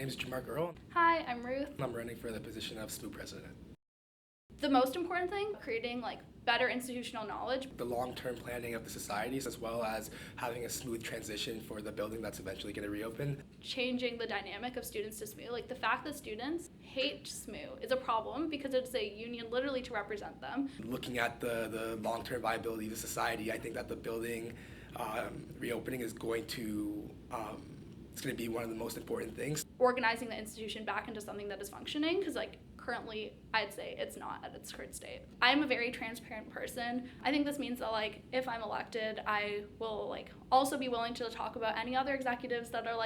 name is Jemark Earle. Hi, I'm Ruth. I'm running for the position of SSMU president. The most important thing, creating better institutional knowledge. The long-term planning of the societies, as well as having a smooth transition for the building that's eventually going to reopen. Changing the dynamic of students to SSMU. The fact that students hate SSMU is a problem because it's a union literally to represent them. Looking at the long-term viability of the society, I think that the building reopening is going to it's going to be one of the most important things. Organizing the institution back into something that is functioning, because currently I'd say it's not at its current state. I'm a very transparent person. I think this means that if I'm elected, I will also be willing to talk about any other executives that are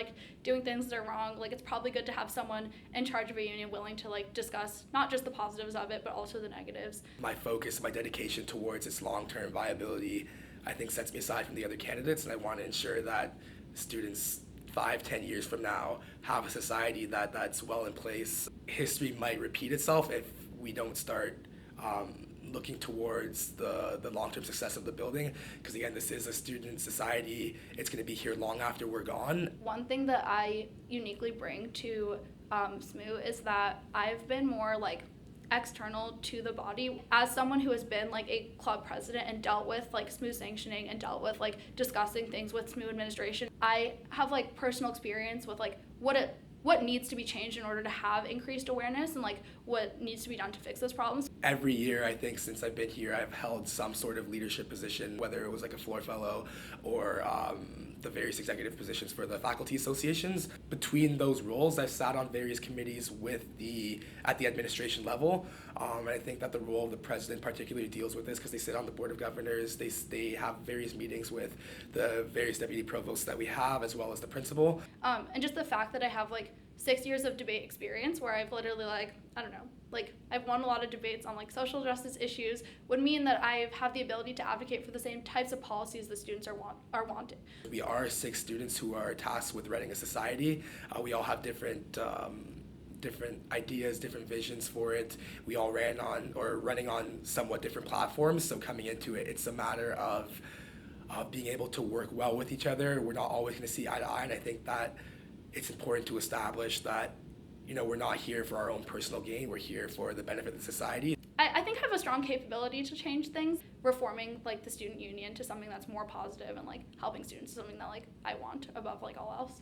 doing things that are wrong. It's probably good to have someone in charge of a union willing to discuss not just the positives of it, but also the negatives. My focus, my dedication towards its long-term viability, I think sets me aside from the other candidates, and I want to ensure that students 5-10 years from now have a society that's well in place. History might repeat itself if we don't start looking towards the long-term success of the building, because again, this is a student society. It's going to be here long after we're gone. One thing that I uniquely bring to SSMU is that I've been more external to the body. As someone who has been a club president and dealt with SSMU sanctioning and dealt with discussing things with SSMU administration, I have personal experience with what needs to be changed in order to have increased awareness and what needs to be done to fix those problems. Every year, I think since I've been here, I've held some sort of leadership position, whether it was a floor fellow or the various executive positions for the faculty associations. Between those roles, I've sat on various committees at the administration level, and I think that the role of the president particularly deals with this because they sit on the board of governors. They have various meetings with the various deputy provosts that we have, as well as the principal. And just the fact that I have 6 years of debate experience where I've literally I've won a lot of debates on social justice issues would mean that I have the ability to advocate for the same types of policies that students are wanting. We are 6 students who are tasked with running a society. We all have different ideas, different visions for it. We all running on somewhat different platforms, so coming into it, it's a matter of being able to work well with each other. We're not always going to see eye to eye, and I think that it's important to establish that we're not here for our own personal gain. We're here for the benefit of the society. I think I have a strong capability to change things, reforming the student union to something that's more positive and helping students is something that I want above all else.